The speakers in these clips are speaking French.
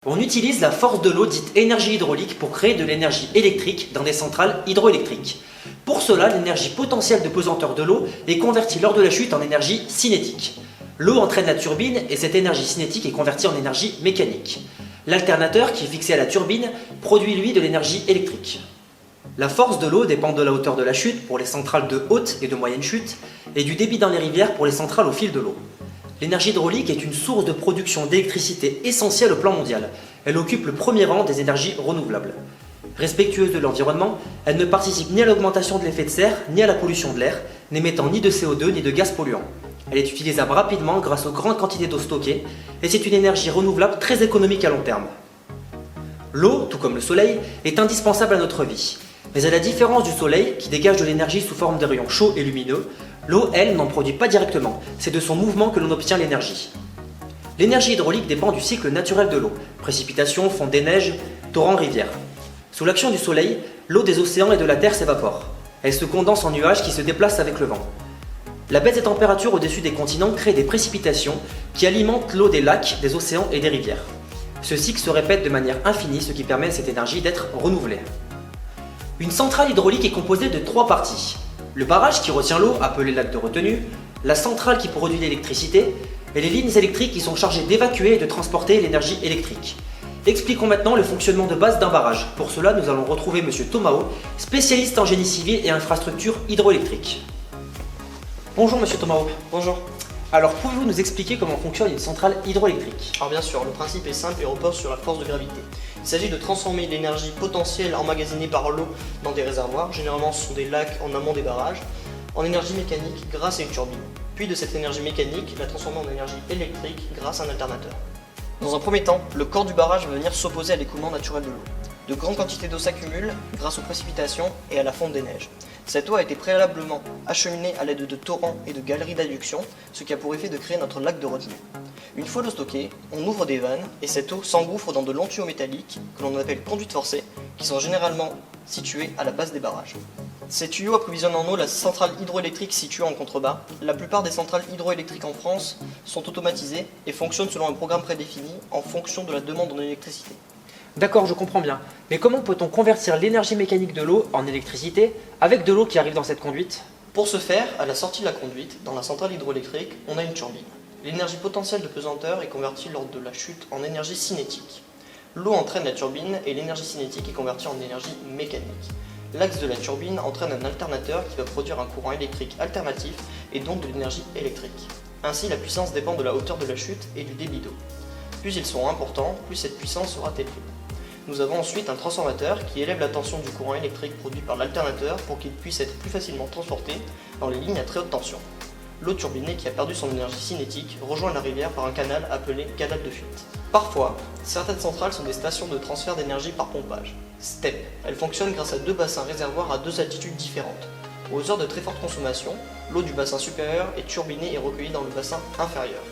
On utilise la force de l'eau dite énergie hydraulique pour créer de l'énergie électrique dans des centrales hydroélectriques. Pour cela, l'énergie potentielle de pesanteur de l'eau est convertie lors de la chute en énergie cinétique. L'eau entraîne la turbine et cette énergie cinétique est convertie en énergie mécanique. L'alternateur, qui est fixé à la turbine, produit lui de l'énergie électrique. La force de l'eau dépend de la hauteur de la chute pour les centrales de haute et de moyenne chute et du débit dans les rivières pour les centrales au fil de l'eau. L'énergie hydraulique est une source de production d'électricité essentielle au plan mondial. Elle occupe le premier rang des énergies renouvelables. Respectueuse de l'environnement, elle ne participe ni à l'augmentation de l'effet de serre, ni à la pollution de l'air, n'émettant ni de CO2 ni de gaz polluants. Elle est utilisable rapidement grâce aux grandes quantités d'eau stockée, et c'est une énergie renouvelable très économique à long terme. L'eau, tout comme le soleil, est indispensable à notre vie. Mais à la différence du soleil, qui dégage de l'énergie sous forme de rayons chauds et lumineux, l'eau, elle, n'en produit pas directement, c'est de son mouvement que l'on obtient l'énergie. L'énergie hydraulique dépend du cycle naturel de l'eau, précipitations, fonte des neiges, torrents, rivières. Sous l'action du soleil, l'eau des océans et de la terre s'évapore. Elle se condense en nuages qui se déplacent avec le vent. La baisse des températures au-dessus des continents crée des précipitations qui alimentent l'eau des lacs, des océans et des rivières. Ce cycle se répète de manière infinie, ce qui permet à cette énergie d'être renouvelée. Une centrale hydraulique est composée de 3 parties. Le barrage qui retient l'eau, appelé lac de retenue, la centrale qui produit l'électricité, et les lignes électriques qui sont chargées d'évacuer et de transporter l'énergie électrique. Expliquons maintenant le fonctionnement de base d'un barrage. Pour cela, nous allons retrouver M. Tomao, spécialiste en génie civil et infrastructures hydroélectriques. Bonjour M. Tomao. Bonjour. Alors, pouvez-vous nous expliquer comment fonctionne une centrale hydroélectrique? Alors bien sûr, le principe est simple et repose sur la force de gravité. Il s'agit de transformer l'énergie potentielle emmagasinée par l'eau dans des réservoirs, généralement ce sont des lacs en amont des barrages, en énergie mécanique grâce à une turbine. Puis de cette énergie mécanique, la transformer en énergie électrique grâce à un alternateur. Dans un premier temps, le corps du barrage va venir s'opposer à l'écoulement naturel de l'eau. De grandes quantités d'eau s'accumulent grâce aux précipitations et à la fonte des neiges. Cette eau a été préalablement acheminée à l'aide de torrents et de galeries d'adduction, ce qui a pour effet de créer notre lac de retenue. Une fois l'eau stockée, on ouvre des vannes et cette eau s'engouffre dans de longs tuyaux métalliques que l'on appelle conduites forcées, qui sont généralement situés à la base des barrages. Ces tuyaux approvisionnent en eau la centrale hydroélectrique située en contrebas. La plupart des centrales hydroélectriques en France sont automatisées et fonctionnent selon un programme prédéfini en fonction de la demande en électricité. D'accord, je comprends bien. Mais comment peut-on convertir l'énergie mécanique de l'eau en électricité avec de l'eau qui arrive dans cette conduite? Pour ce faire, à la sortie de la conduite, dans la centrale hydroélectrique, on a une turbine. L'énergie potentielle de pesanteur est convertie lors de la chute en énergie cinétique. L'eau entraîne la turbine et l'énergie cinétique est convertie en énergie mécanique. L'axe de la turbine entraîne un alternateur qui va produire un courant électrique alternatif et donc de l'énergie électrique. Ainsi, la puissance dépend de la hauteur de la chute et du débit d'eau. Plus ils sont importants, plus cette puissance sera élevée. Nous avons ensuite un transformateur qui élève la tension du courant électrique produit par l'alternateur pour qu'il puisse être plus facilement transporté dans les lignes à très haute tension. L'eau turbinée qui a perdu son énergie cinétique rejoint la rivière par un canal appelé canal de fuite. Parfois, certaines centrales sont des stations de transfert d'énergie par pompage, STEP. Elles fonctionnent grâce à 2 bassins réservoirs à 2 altitudes différentes. Aux heures de très forte consommation, l'eau du bassin supérieur est turbinée et recueillie dans le bassin inférieur.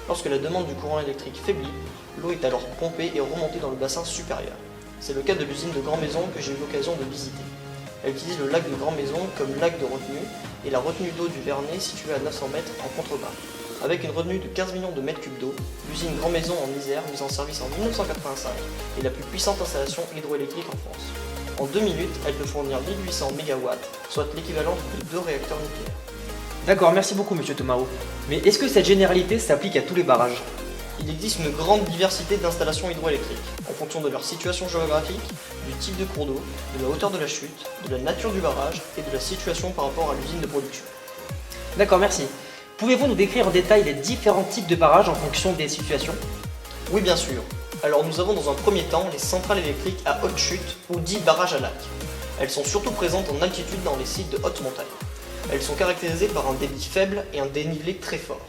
Lorsque la demande du courant électrique faiblit, l'eau est alors pompée et remontée dans le bassin supérieur. C'est le cas de l'usine de Grand Maison que j'ai eu l'occasion de visiter. Elle utilise le lac de Grand Maison comme lac de retenue et la retenue d'eau du Vernet située à 900 mètres en contrebas. Avec une retenue de 15 millions de mètres cubes d'eau, l'usine Grand Maison en Isère, mise en service en 1985, est la plus puissante installation hydroélectrique en France. En 2 minutes, elle peut fournir 1800 MW, soit l'équivalent de 2 réacteurs nucléaires. D'accord, merci beaucoup M. Tomao. Mais est-ce que cette généralité s'applique à tous les barrages? Il existe une grande diversité d'installations hydroélectriques, en fonction de leur situation géographique, du type de cours d'eau, de la hauteur de la chute, de la nature du barrage et de la situation par rapport à l'usine de production. D'accord, merci. Pouvez-vous nous décrire en détail les différents types de barrages en fonction des situations? Oui, bien sûr. Alors nous avons dans un premier temps les centrales électriques à haute chute ou dit barrages à lac. Elles sont surtout présentes en altitude dans les sites de haute montagne. Elles sont caractérisées par un débit faible et un dénivelé très fort.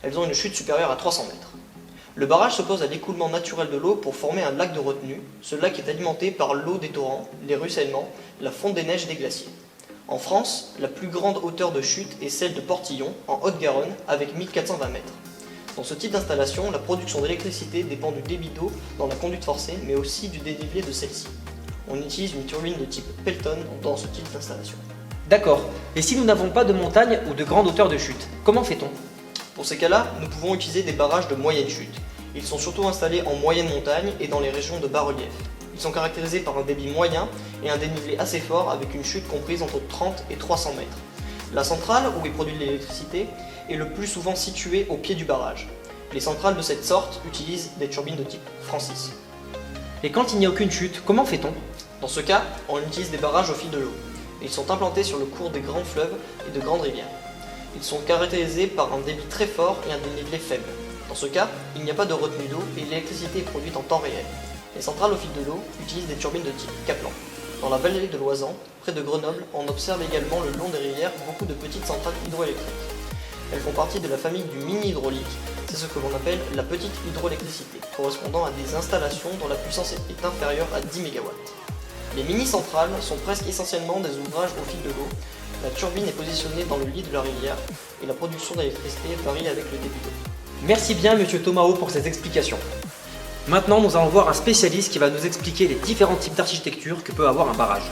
Elles ont une chute supérieure à 300 mètres. Le barrage s'oppose à l'écoulement naturel de l'eau pour former un lac de retenue. Ce lac est alimenté par l'eau des torrents, les ruissellements, la fonte des neiges et des glaciers. En France, la plus grande hauteur de chute est celle de Portillon, en Haute-Garonne, avec 1420 mètres. Dans ce type d'installation, la production d'électricité dépend du débit d'eau dans la conduite forcée, mais aussi du dénivelé de celle-ci. On utilise une turbine de type Pelton dans ce type d'installation. D'accord. Et si nous n'avons pas de montagne ou de grande hauteur de chute, comment fait-on? Pour ces cas-là, nous pouvons utiliser des barrages de moyenne chute. Ils sont surtout installés en moyenne montagne et dans les régions de bas-relief. Ils sont caractérisés par un débit moyen et un dénivelé assez fort avec une chute comprise entre 30 et 300 mètres. La centrale, où est produite l'électricité, est le plus souvent située au pied du barrage. Les centrales de cette sorte utilisent des turbines de type Francis. Et quand il n'y a aucune chute, comment fait-on? Dans ce cas, on utilise des barrages au fil de l'eau. Ils sont implantés sur le cours des grands fleuves et de grandes rivières. Ils sont caractérisés par un débit très fort et un dénivelé faible. Dans ce cas, il n'y a pas de retenue d'eau et l'électricité est produite en temps réel. Les centrales au fil de l'eau utilisent des turbines de type Kaplan. Dans la vallée de l'Oisans, près de Grenoble, on observe également le long des rivières beaucoup de petites centrales hydroélectriques. Elles font partie de la famille du mini-hydraulique, c'est ce que l'on appelle la petite hydroélectricité, correspondant à des installations dont la puissance est inférieure à 10 MW. Les mini-centrales sont presque essentiellement des ouvrages au fil de l'eau. La turbine est positionnée dans le lit de la rivière et la production d'électricité varie avec le débit d'eau. Merci bien Monsieur Tomao pour ces explications. Maintenant, nous allons voir un spécialiste qui va nous expliquer les différents types d'architecture que peut avoir un barrage.